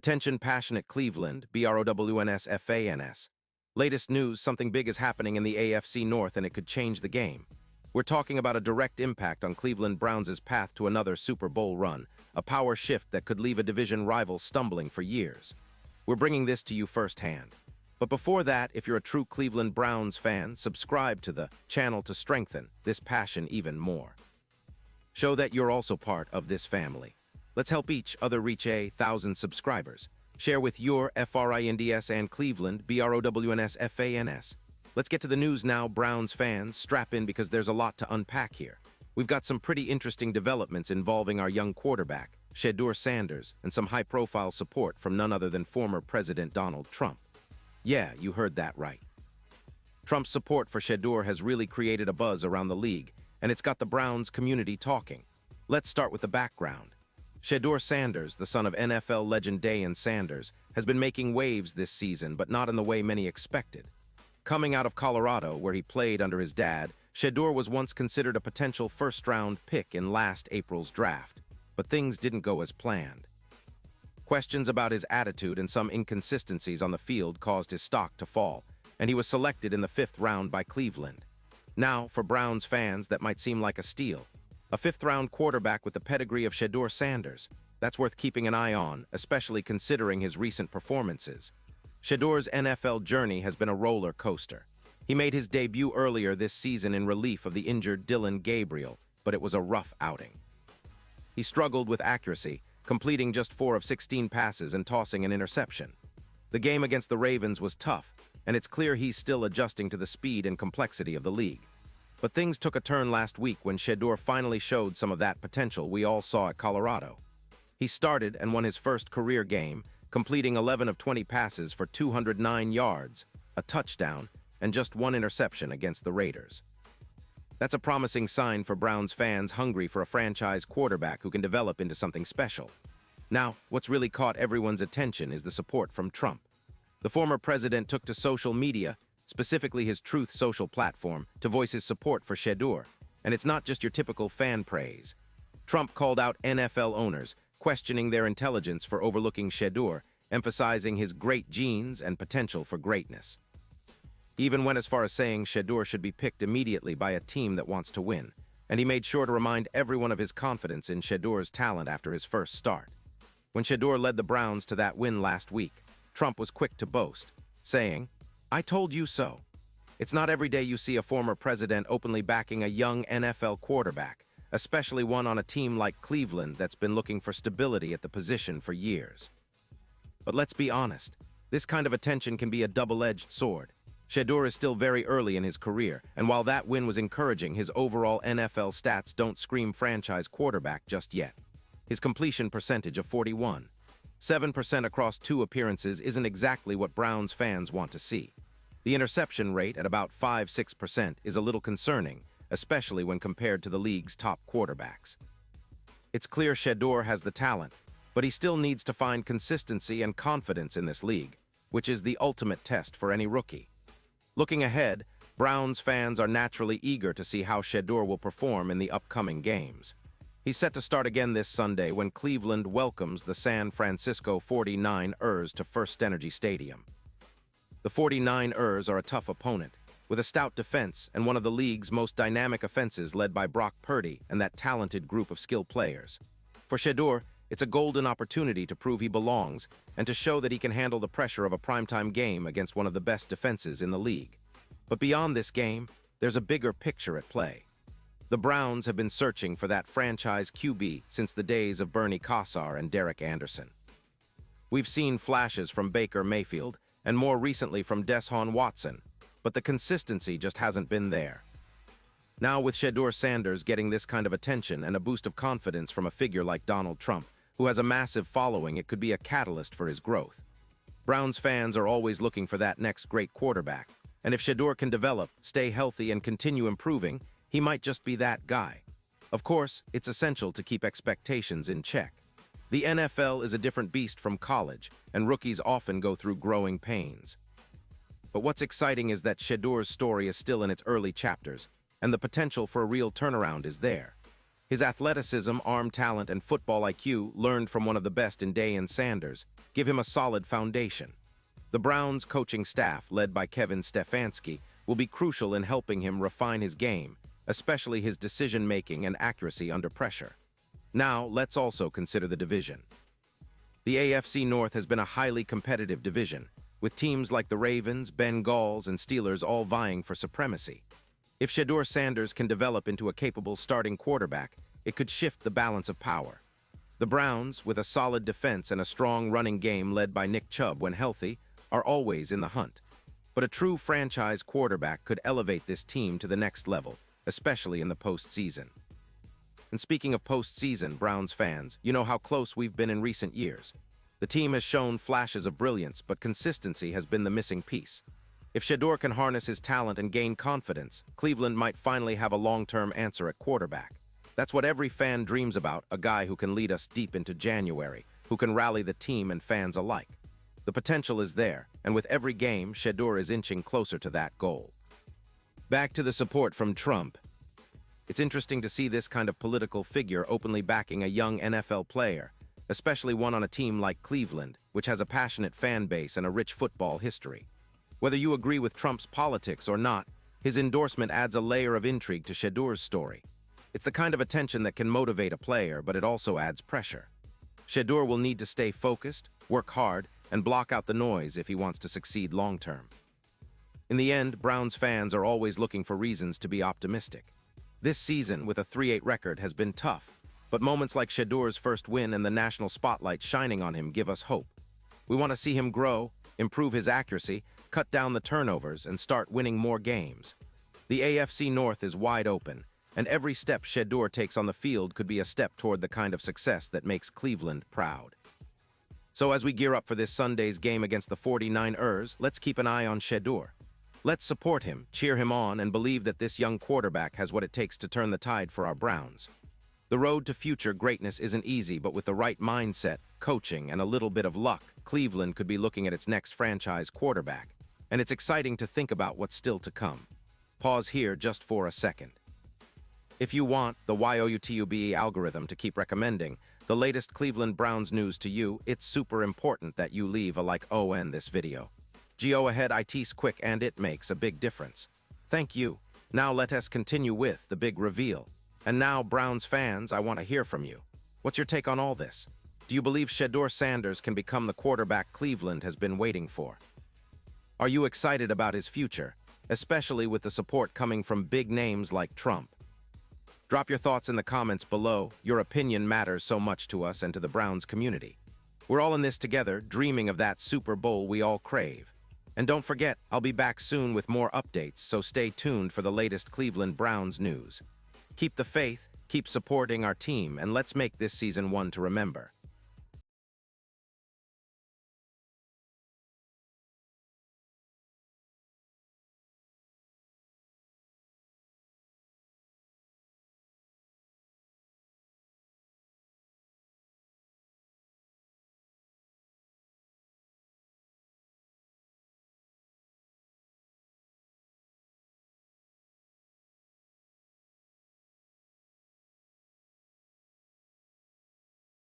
Attention passionate Cleveland, BROWNS. Latest news, something big is happening in the AFC North and it could change the game. We're talking about a direct impact on Cleveland Browns' path to another Super Bowl run, a power shift that could leave a division rival stumbling for years. We're bringing this to you firsthand. But before that, if you're a true Cleveland Browns fan, subscribe to the channel to strengthen this passion even more. Show that you're also part of this family. Let's help each other reach 1,000 subscribers. Share with your FRINDS and Cleveland, BROWNS. Let's get to the news now, Browns fans. Strap in because there's a lot to unpack here. We've got some pretty interesting developments involving our young quarterback, Shedeur Sanders, and some high-profile support from none other than former President Donald Trump. Yeah, you heard that right. Trump's support for Shedeur has really created a buzz around the league, and it's got the Browns community talking. Let's start with the background. Shedeur Sanders, the son of NFL legend Deion Sanders, has been making waves this season, but not in the way many expected. Coming out of Colorado, where he played under his dad, Shedeur was once considered a potential first-round pick in last April's draft, but things didn't go as planned. Questions about his attitude and some inconsistencies on the field caused his stock to fall, and he was selected in the 5th round by Cleveland. Now, for Browns fans, that might seem like a steal. A 5th-round quarterback with the pedigree of Shedeur Sanders. That's worth keeping an eye on, especially considering his recent performances. Shedeur's NFL journey has been a roller coaster. He made his debut earlier this season in relief of the injured Dillon Gabriel, but it was a rough outing. He struggled with accuracy, completing just 4 of 16 passes and tossing an interception. The game against the Ravens was tough, and it's clear he's still adjusting to the speed and complexity of the league. But things took a turn last week when Shedeur finally showed some of that potential we all saw at Colorado. He started and won his first career game, completing 11 of 20 passes for 209 yards, a touchdown, and just 1 interception against the Raiders. That's a promising sign for Browns fans hungry for a franchise quarterback who can develop into something special. Now, what's really caught everyone's attention is the support from Trump. The former president took to social media, specifically his Truth Social platform, to voice his support for Shedeur. And it's not just your typical fan praise. Trump called out NFL owners, questioning their intelligence for overlooking Shedeur, emphasizing his great genes and potential for greatness. He even went as far as saying Shedeur should be picked immediately by a team that wants to win, and he made sure to remind everyone of his confidence in Shedeur's talent after his first start. When Shedeur led the Browns to that win last week, Trump was quick to boast, saying, "I told you so." It's not every day you see a former president openly backing a young NFL quarterback, especially one on a team like Cleveland that's been looking for stability at the position for years. But let's be honest, this kind of attention can be a double-edged sword. Shedeur is still very early in his career, and while that win was encouraging, his overall NFL stats don't scream franchise quarterback just yet. His completion percentage of 41.7% across 2 appearances isn't exactly what Browns fans want to see. The interception rate at about 5-6% is a little concerning, especially when compared to the league's top quarterbacks. It's clear Shedeur has the talent, but he still needs to find consistency and confidence in this league, which is the ultimate test for any rookie. Looking ahead, Browns fans are naturally eager to see how Shedeur will perform in the upcoming games. He's set to start again this Sunday when Cleveland welcomes the San Francisco 49ers to First Energy Stadium. The 49ers are a tough opponent, with a stout defense and one of the league's most dynamic offenses led by Brock Purdy and that talented group of skilled players. For Shedeur, it's a golden opportunity to prove he belongs and to show that he can handle the pressure of a primetime game against one of the best defenses in the league. But beyond this game, there's a bigger picture at play. The Browns have been searching for that franchise QB since the days of Bernie Kosar and Derek Anderson. We've seen flashes from Baker Mayfield and more recently from Deshaun Watson, but the consistency just hasn't been there. Now with Shedeur Sanders getting this kind of attention and a boost of confidence from a figure like Donald Trump, who has a massive following, it could be a catalyst for his growth. Browns fans are always looking for that next great quarterback, and if Shedeur can develop, stay healthy, and continue improving, he might just be that guy. Of course, it's essential to keep expectations in check. The NFL is a different beast from college, and rookies often go through growing pains. But what's exciting is that Shedeur's story is still in its early chapters, and the potential for a real turnaround is there. His athleticism, arm talent, and football IQ, learned from one of the best in Deion Sanders, give him a solid foundation. The Browns' coaching staff, led by Kevin Stefanski, will be crucial in helping him refine his game, especially his decision-making and accuracy under pressure. Now, let's also consider the division. The AFC North has been a highly competitive division, with teams like the Ravens, Bengals, and Steelers all vying for supremacy. If Shedeur Sanders can develop into a capable starting quarterback, it could shift the balance of power. The Browns, with a solid defense and a strong running game led by Nick Chubb when healthy, are always in the hunt. But a true franchise quarterback could elevate this team to the next level, especially in the postseason. And speaking of postseason, Browns fans, you know how close we've been in recent years. The team has shown flashes of brilliance, but consistency has been the missing piece. If Shedeur can harness his talent and gain confidence, Cleveland might finally have a long-term answer at quarterback. That's what every fan dreams about, a guy who can lead us deep into January, who can rally the team and fans alike. The potential is there, and with every game, Shedeur is inching closer to that goal. Back to the support from Trump. It's interesting to see this kind of political figure openly backing a young NFL player, especially one on a team like Cleveland, which has a passionate fan base and a rich football history. Whether you agree with Trump's politics or not, his endorsement adds a layer of intrigue to Shedeur's story. It's the kind of attention that can motivate a player, but it also adds pressure. Shedeur will need to stay focused, work hard, and block out the noise if he wants to succeed long-term. In the end, Browns fans are always looking for reasons to be optimistic. This season, with a 3-8 record, has been tough, but moments like Shedeur's first win and the national spotlight shining on him give us hope. We want to see him grow, improve his accuracy, cut down the turnovers, and start winning more games. The AFC North is wide open, and every step Shedeur takes on the field could be a step toward the kind of success that makes Cleveland proud. So as we gear up for this Sunday's game against the 49ers, let's keep an eye on Shedeur. Let's support him, cheer him on, and believe that this young quarterback has what it takes to turn the tide for our Browns. The road to future greatness isn't easy, but with the right mindset, coaching, and a little bit of luck, Cleveland could be looking at its next franchise quarterback. And it's exciting to think about what's still to come. Pause here just for a second. If you want the YOUTUBE algorithm to keep recommending the latest Cleveland Browns news to you, it's super important that you leave a like on this video. Go ahead, it's quick and it makes a big difference. Thank you. Now let us continue with the big reveal. And now, Browns fans, I want to hear from you. What's your take on all this? Do you believe Shedeur Sanders can become the quarterback Cleveland has been waiting for? Are you excited about his future, especially with the support coming from big names like Trump? Drop your thoughts in the comments below. Your opinion matters so much to us and to the Browns community. We're all in this together, dreaming of that Super Bowl we all crave. And don't forget, I'll be back soon with more updates, so stay tuned for the latest Cleveland Browns news. Keep the faith, keep supporting our team, and let's make this season one to remember.